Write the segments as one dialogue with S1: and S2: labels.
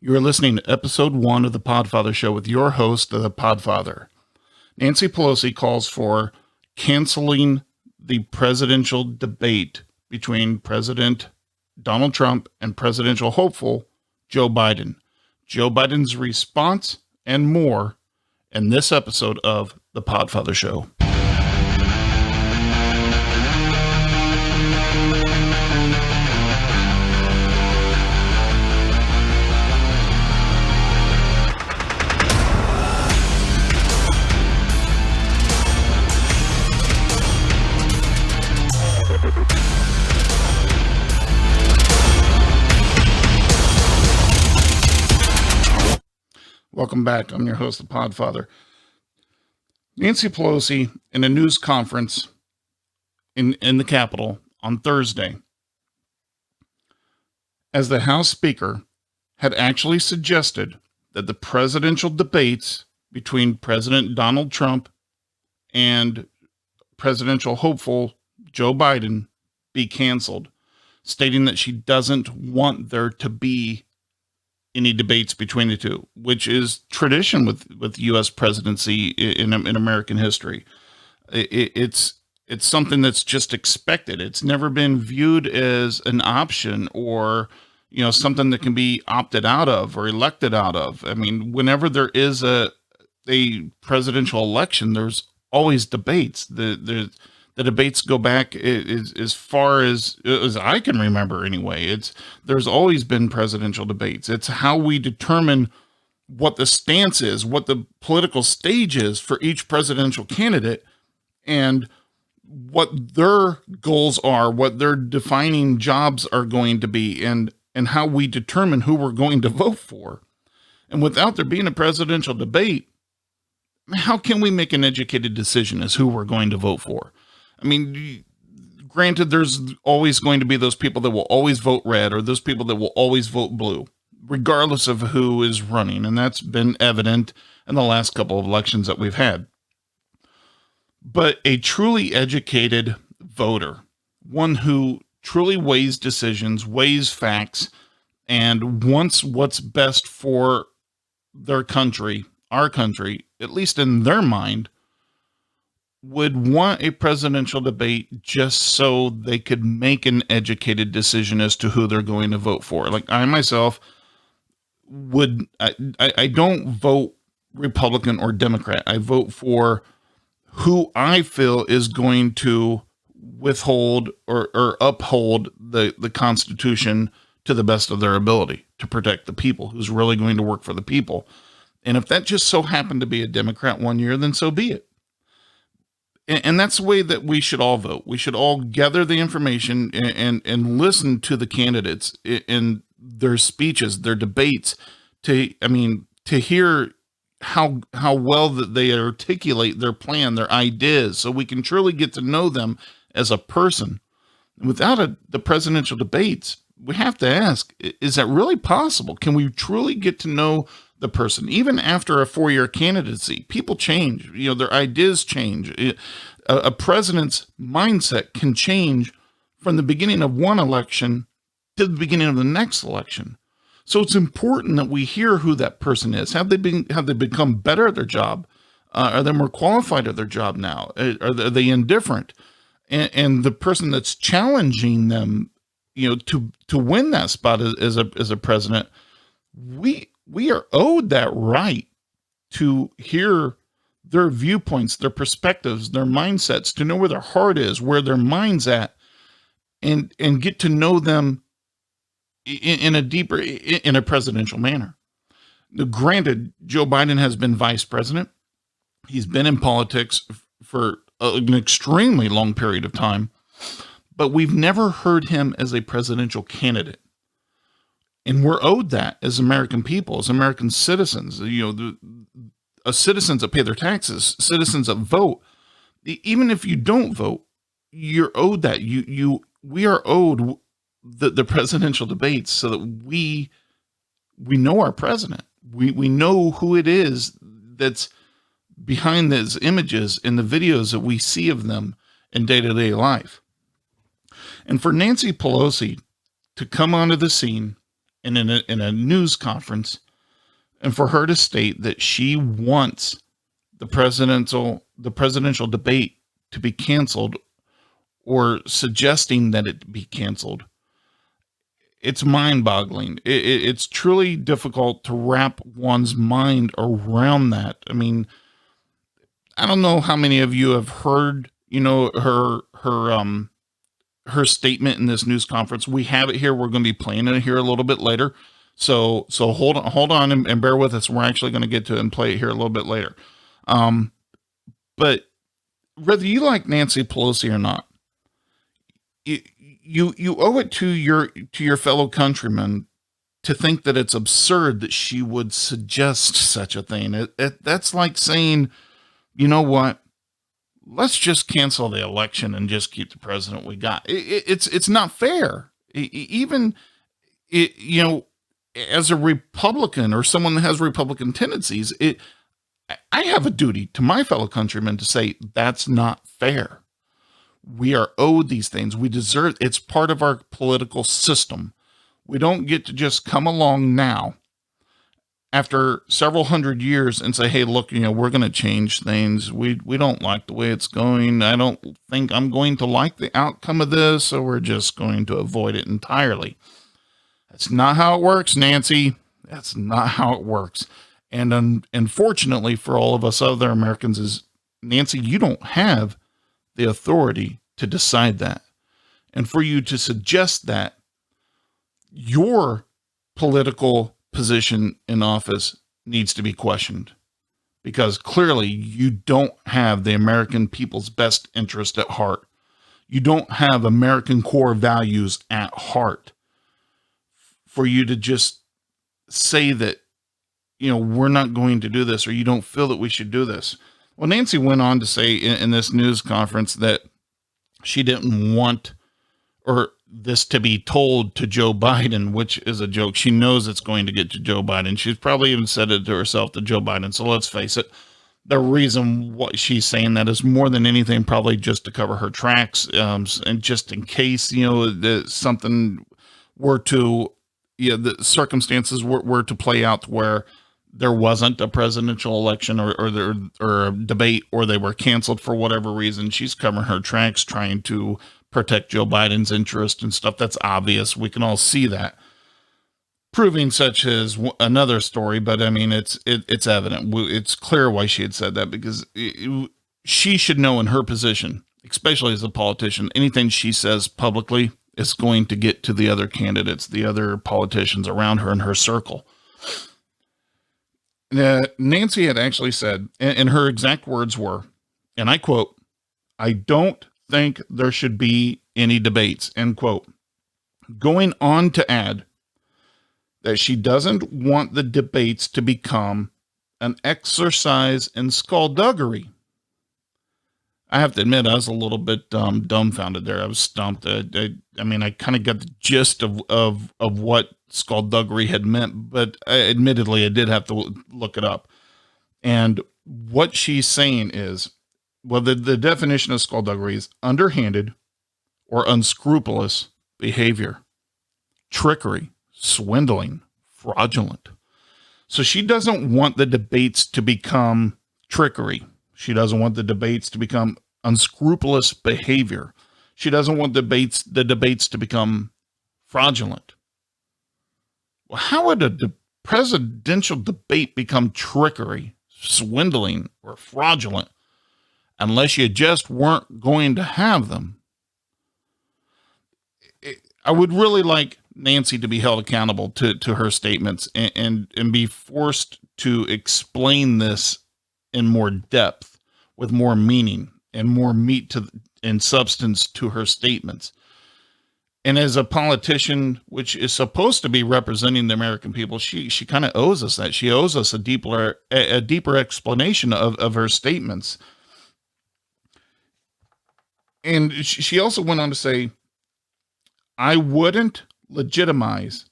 S1: You are listening to episode 1 of the Podfather Show with your host, the Podfather. Nancy Pelosi calls for canceling the presidential debate between President Donald Trump and presidential hopeful Joe Biden. Joe Biden's response and more in this episode of the Podfather Show. Welcome back. I'm your host, the Podfather. Nancy Pelosi, in a news conference in the Capitol on Thursday, as the House Speaker, had actually suggested that the presidential debates between President Donald Trump and presidential hopeful Joe Biden be canceled, stating that she doesn't want there to be any debates between the two, which is tradition with U.S. presidency in American history. It's something that's just expected. It's never been viewed as an option or, something that can be opted out of or elected out of. I mean, whenever there is a presidential election, there's always debates. The debates go back as far as I can remember anyway. There's always been presidential debates. It's how we determine what the stance is, what the political stage is for each presidential candidate, and what their goals are, what their defining jobs are going to be, and how we determine who we're going to vote for. And without there being a presidential debate, how can we make an educated decision as who we're going to vote for? I mean, granted, there's always going to be those people that will always vote red or those people that will always vote blue, regardless of who is running. And that's been evident in the last couple of elections that we've had. But a truly educated voter, one who truly weighs decisions, weighs facts, and wants what's best for their country, our country, at least in their mind, would want a presidential debate just so they could make an educated decision as to who they're going to vote for. Like I myself I don't vote Republican or Democrat. I vote for who I feel is going to withhold or uphold the Constitution to the best of their ability to protect the people, who's really going to work for the people. And if that just so happened to be a Democrat one year, then so be it. And that's the way that we should all vote. We should all gather the information and listen to the candidates in their speeches, their debates, to hear how well that they articulate their plan, their ideas, so we can truly get to know them as a person. Without the presidential debates, we have to ask, is that really possible? Can we truly get to know the person? Even after a 4-year candidacy, people change, their ideas change. A president's mindset can change from the beginning of one election to the beginning of the next election. So it's important that we hear who that person is. Have they become better at their job? Are they more qualified at their job now? Are they indifferent? And the person that's challenging them, to win that spot as a president, we are owed that right to hear their viewpoints, their perspectives, their mindsets, to know where their heart is, where their mind's at, and get to know them in a presidential manner. Now, granted, Joe Biden has been vice president. He's been in politics for an extremely long period of time, but we've never heard him as a presidential candidate. And we're owed that as American people, as American citizens, citizens that pay their taxes, citizens that vote. Even if you don't vote, you're owed that. We are owed the presidential debates so that we know our president. We know who it is that's behind those images and the videos that we see of them in day-to-day life. And for Nancy Pelosi to come onto the scene in a news conference, and for her to state that she wants the presidential debate to be canceled, or suggesting that it be canceled. It's mind-boggling. It's truly difficult to wrap one's mind around that. I mean, I don't know how many of you have heard, her statement in this news conference. We have it here. We're going to be playing it here a little bit later. So hold on and bear with us. We're actually going to get to it and play it here a little bit later. But whether you like Nancy Pelosi or not, you owe it to your fellow countrymen to think that it's absurd that she would suggest such a thing. That's like saying, you know what? Let's just cancel the election and just keep the president we got. It's not fair. Even as a Republican or someone that has Republican tendencies, I have a duty to my fellow countrymen to say that's not fair. We are owed these things. We deserve. It's part of our political system. We don't get to just come along now after several hundred years and say, hey, look, we're going to change things. We don't like the way it's going. I don't think I'm going to like the outcome of this, so we're just going to avoid it entirely. That's not how it works, Nancy. That's not how it works. And unfortunately for all of us other Americans is, Nancy, you don't have the authority to decide that. And for you to suggest that, your political position in office needs to be questioned, because clearly you don't have the American people's best interest at heart. You don't have American core values at heart for you to just say that, we're not going to do this, or you don't feel that we should do this. Well, Nancy went on to say in this news conference that she didn't want this to be told to Joe Biden, which is a joke. She knows it's going to get to Joe Biden. She's probably even said it to herself, to Joe Biden. So let's face it. The reason why she's saying that is more than anything probably just to cover her tracks, and just in case, something were to, the circumstances were to play out where there wasn't a presidential election or a debate, or they were canceled for whatever reason. She's covering her tracks, trying to protect Joe Biden's interest and stuff. That's obvious. We can all see that. Proving such as another story, but I mean, it's evident. It's clear why she had said that, because she should know in her position, especially as a politician, anything she says publicly is going to get to the other candidates, the other politicians around her in her circle. Nancy had actually said, and her exact words were, and I quote, "I don't think there should be any debates," end quote. Going on to add that she doesn't want the debates to become an exercise in skullduggery. I have to admit, I was a little bit dumbfounded there. I was stumped. I mean, I kind of got the gist of what skullduggery had meant, but admittedly, I did have to look it up. And what she's saying is, well, the definition of skullduggery is underhanded or unscrupulous behavior, trickery, swindling, fraudulent. So she doesn't want the debates to become trickery. She doesn't want the debates to become unscrupulous behavior. She doesn't want the debates to become fraudulent. Well, how would a presidential debate become trickery, swindling, or fraudulent unless you just weren't going to have them? I would really like Nancy to be held accountable to her statements and be forced to explain this in more depth, with more meaning and more meat and substance to her statements. And as a politician, which is supposed to be representing the American people, she kind of owes us that. She owes us a deeper explanation of her statements. And she also went on to say, "I wouldn't legitimize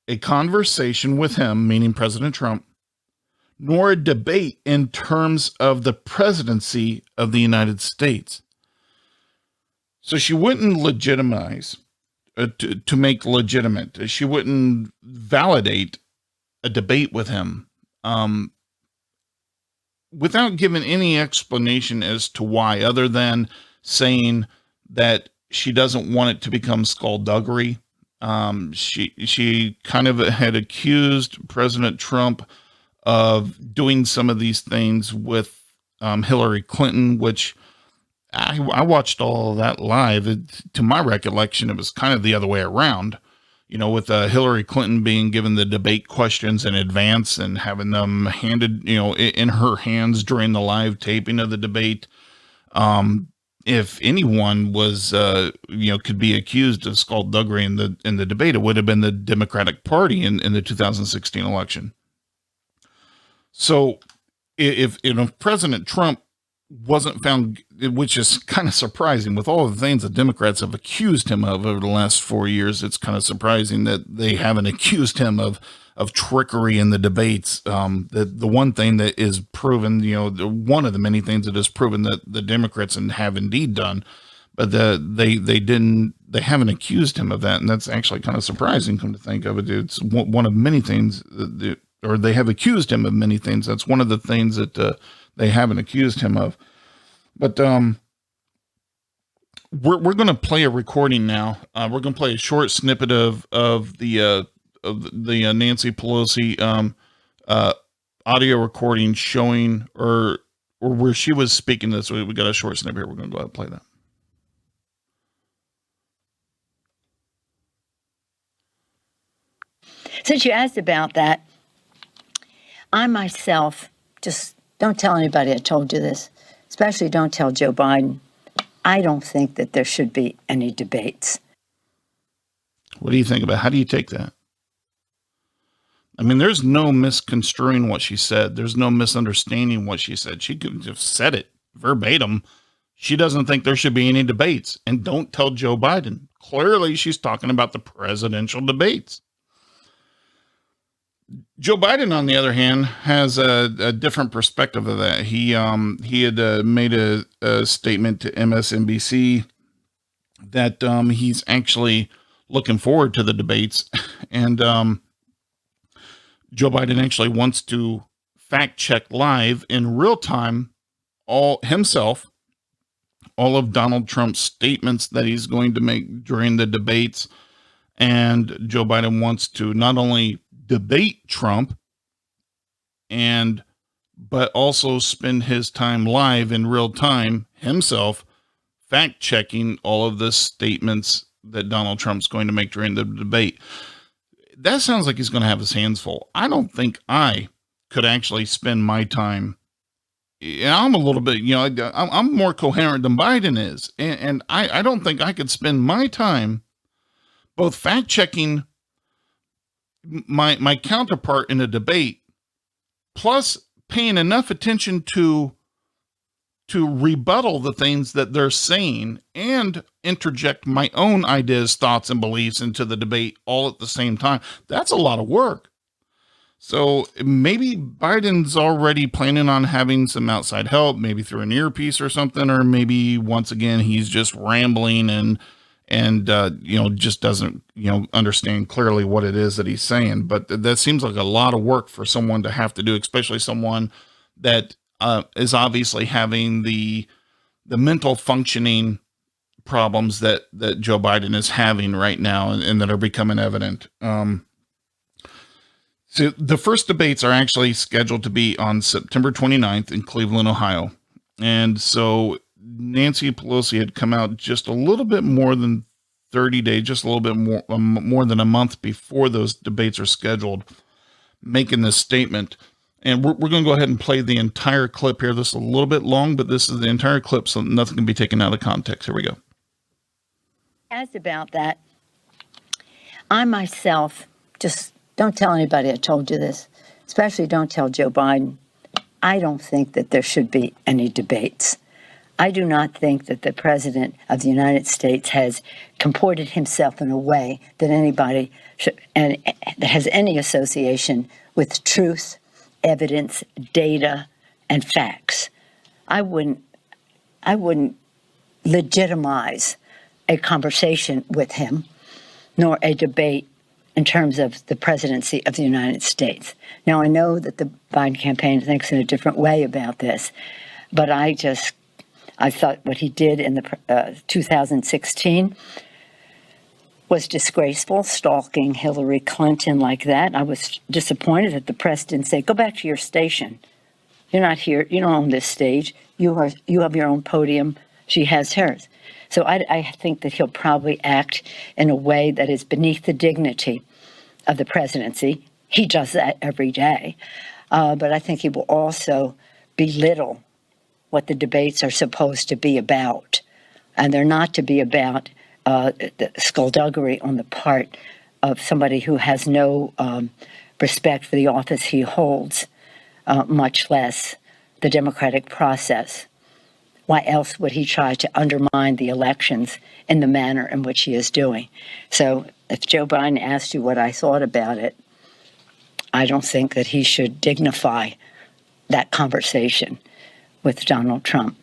S1: a conversation with him," meaning President Trump, "nor a debate in terms of the presidency of the United States." So she wouldn't legitimize to make legitimate. She wouldn't validate a debate with him without giving any explanation as to why, other than saying that she doesn't want it to become skullduggery. She kind of had accused President Trump of doing some of these things with Hillary Clinton, which I watched all of that live. To my recollection, it was kind of the other way around, with Hillary Clinton being given the debate questions in advance and having them handed, in her hands during the live taping of the debate. If anyone was, could be accused of skullduggery in the debate, it would have been the Democratic Party in the 2016 election. So if President Trump wasn't found, which is kind of surprising with all the things the Democrats have accused him of over the last 4 years, it's kind of surprising that they haven't accused him of trickery in the debates. The one thing that is proven, one of the many things that is proven that the Democrats have indeed done, but they haven't accused him of that. And that's actually kind of surprising, come to think of it. It's one of many things or they have accused him of many things. That's one of the things that they haven't accused him of. But we're going to play a recording now. We're going to play a short snippet of the Nancy Pelosi audio recording showing or where she was speaking this. We got a short snippet here. We're going to go ahead and play that.
S2: Since you asked about that, I myself, just don't tell anybody I told you this, especially don't tell Joe Biden. I don't think that there should be any debates.
S1: What do you think about? How do you take that? I mean, there's no misconstruing what she said. There's no misunderstanding what she said. She could have said it verbatim. She doesn't think there should be any debates. And don't tell Joe Biden. Clearly, she's talking about the presidential debates. Joe Biden, on the other hand, has a different perspective of that. He had made a statement to MSNBC that he's actually looking forward to the debates. And Joe Biden actually wants to fact check live in real time all of Donald Trump's statements that he's going to make during the debates. And Joe Biden wants to not only debate Trump but also spend his time live in real time himself fact checking all of the statements that Donald Trump's going to make during the debate. That sounds like he's going to have his hands full. I don't think I could actually spend my time. I'm a little bit, I'm more coherent than Biden is. And I don't think I could spend my time both fact checking my counterpart in a debate, plus paying enough attention to rebuttal the things that they're saying and interject my own ideas, thoughts, and beliefs into the debate all at the same time. That's a lot of work. So maybe Biden's already planning on having some outside help, maybe through an earpiece or something, or maybe once again, he's just rambling and just doesn't, understand clearly what it is that he's saying. But that seems like a lot of work for someone to have to do, especially someone that is obviously having the mental functioning problems that Joe Biden is having right now and that are becoming evident. So the first debates are actually scheduled to be on September 29th in Cleveland, Ohio. And so Nancy Pelosi had come out just a little bit more than 30 days, just a little bit more than a month before those debates are scheduled, making this statement. And we're going to go ahead and play the entire clip here. This is a little bit long, but this is the entire clip, so nothing can be taken out of context. Here we go.
S2: Asked about that, I myself, just don't tell anybody I told you this, especially don't tell Joe Biden. I don't think that there should be any debates. I do not think that the President of the United States has comported himself in a way that anybody should, and that has any association with truth, evidence, data, and facts. I wouldn't legitimize a conversation with him nor a debate in terms of the presidency of the United States. Now, I know that the Biden campaign thinks in a different way about this, but I thought what he did in the 2016 was disgraceful, stalking Hillary Clinton like that. I was disappointed that the press didn't say, go back to your station. You're not here. You don't own this stage. You have your own podium. She has hers. So I think that he'll probably act in a way that is beneath the dignity of the presidency. He does that every day. But I think he will also belittle what the debates are supposed to be about. And they're not to be about the skullduggery on the part of somebody who has no respect for the office he holds, much less the democratic process. Why else would he try to undermine the elections in the manner in which he is doing? So if Joe Biden asked you what I thought about it, I don't think that he should dignify that conversation with Donald Trump.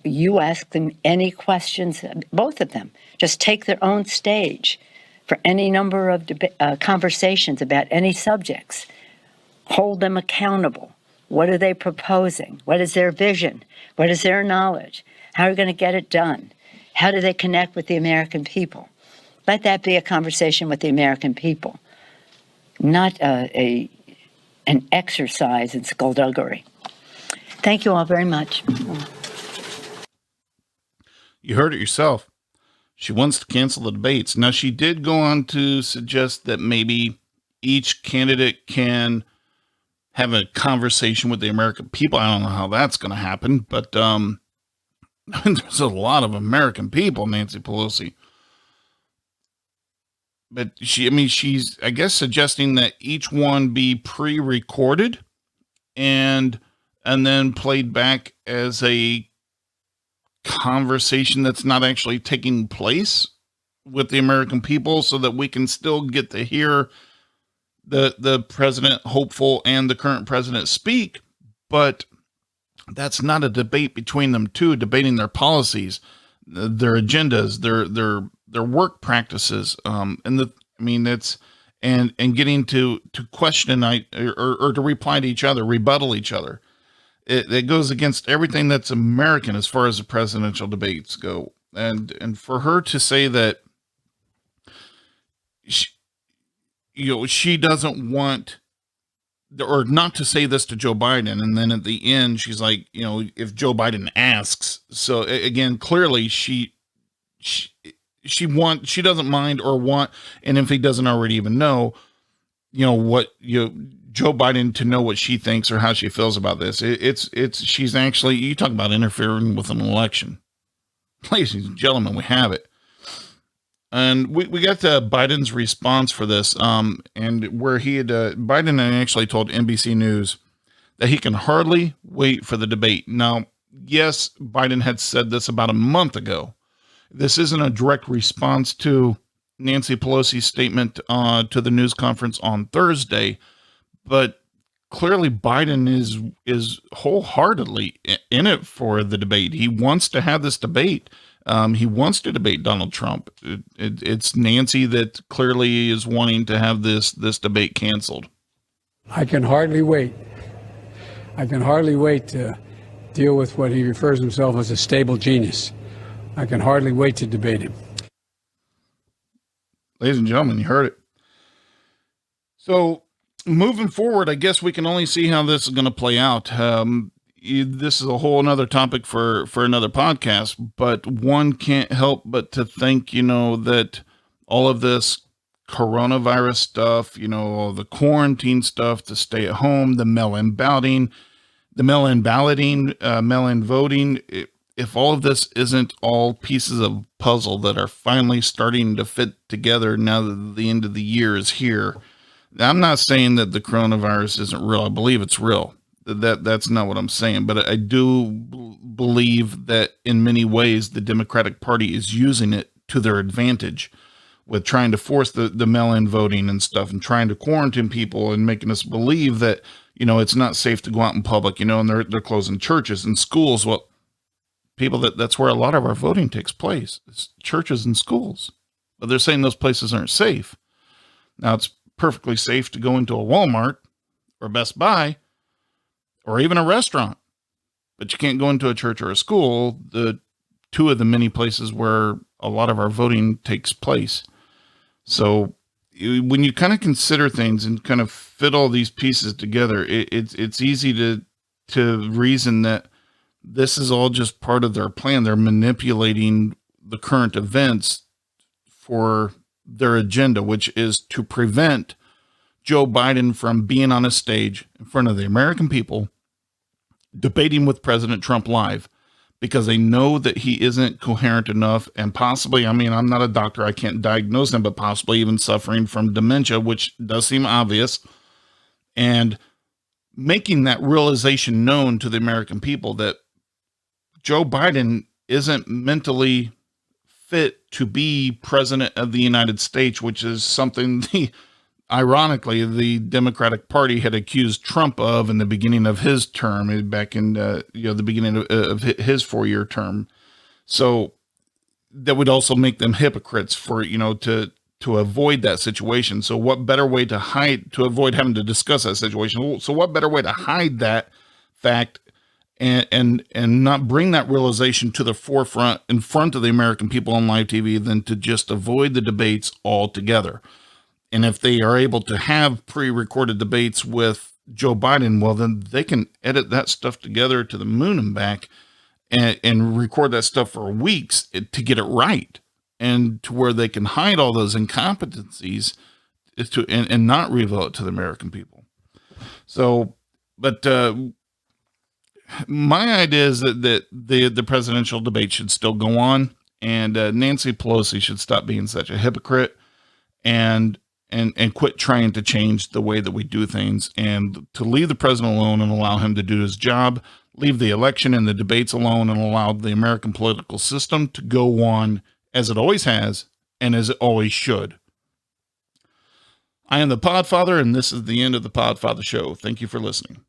S2: You ask them any questions, both of them. Just take their own stage for any number of conversations about any subjects. Hold them accountable. What are they proposing? What is their vision? What is their knowledge? How are we going to get it done? How do they connect with the American people? Let that be a conversation with the American people, not an exercise in skullduggery. Thank you all very much.
S1: You heard it yourself. She wants to cancel the debates. Now, she did go on to suggest that maybe each candidate can have a conversation with the American people. I don't know how that's going to happen, but there's a lot of American people, Nancy Pelosi. But she's, I guess, suggesting that each one be pre-recorded and then played back as a conversation that's not actually taking place with the American people, so that we can still get to hear the president, hopeful, and the current president speak. But that's not a debate between them two, debating their policies, their agendas, their work practices, and getting to question or to reply to each other, rebuttal each other. It goes against everything that's American as far as the presidential debates go. And for her to say that she doesn't want, or not to say this to Joe Biden, and then at the end she's like, if Joe Biden asks. So again, clearly she doesn't mind or want, and if he doesn't already even know, Joe Biden to know what she thinks or how she feels about this. She's actually, you talk about interfering with an election. Ladies and gentlemen, we have it. And we got Biden's response for this, and where he had, Biden actually told NBC News that he can hardly wait for the debate. Now, yes, Biden had said this about a month ago. This isn't a direct response to Nancy Pelosi's statement to the news conference on Thursday, but clearly Biden is wholeheartedly in it for the debate. He wants to have this debate. He wants to debate Donald Trump. It's Nancy that clearly is wanting to have this debate canceled.
S3: I can hardly wait. I can hardly wait to deal with what he refers himself as a stable genius. I can hardly wait to debate him.
S1: Ladies and gentlemen, you heard it. So moving forward, I guess we can only see how this is going to play out. This is a whole another topic for another podcast, but one can't help but to think, that all of this coronavirus stuff, the quarantine stuff, to stay at home, the mail-in balloting, mail-in voting, if all of this isn't all pieces of puzzle that are finally starting to fit together now that the end of the year is here. I'm not saying that the coronavirus isn't real. I believe it's real. That's not what I'm saying, but I do believe that in many ways the Democratic Party is using it to their advantage with trying to force the mail-in voting and stuff, and trying to quarantine people and making us believe that, it's not safe to go out in public, and they're closing churches and schools. Well, people, that's where a lot of our voting takes place. It's churches and schools. but they're saying those places aren't safe. Now, it's perfectly safe to go into a Walmart or Best Buy or even a restaurant, but you can't go into a church or a school, the two of the many places where a lot of our voting takes place. So when you kind of consider things and kind of fit all these pieces together, it's easy to reason that this is all just part of their plan. They're manipulating the current events for their agenda, which is to prevent Joe Biden from being on a stage in front of the American people debating with President Trump live, because they know that he isn't coherent enough, and possibly, I mean, I'm not a doctor, I can't diagnose him, but possibly even suffering from dementia, which does seem obvious. And making that realization known to the American people that Joe Biden isn't mentally fit to be president of the United States, which is something ironically, the Democratic Party had accused Trump of in the beginning of his term, back in the beginning of his 4-year term. So that would also make them hypocrites for, to avoid that situation. So what better way to avoid having to discuss that situation? So what better way to hide that fact and not bring that realization to the forefront in front of the American people on live TV than to just avoid the debates altogether? And if they are able to have pre-recorded debates with Joe Biden, well, then they can edit that stuff together to the moon and back and record that stuff for weeks to get it right, and to where they can hide all those incompetencies and not reveal it to the American people. So, but my idea is that the presidential debate should still go on, and Nancy Pelosi should stop being such a hypocrite and quit trying to change the way that we do things, and to leave the president alone and allow him to do his job, leave the election and the debates alone, and allow the American political system to go on as it always has and as it always should. I am the Podfather, and this is the end of the Podfather Show. Thank you for listening.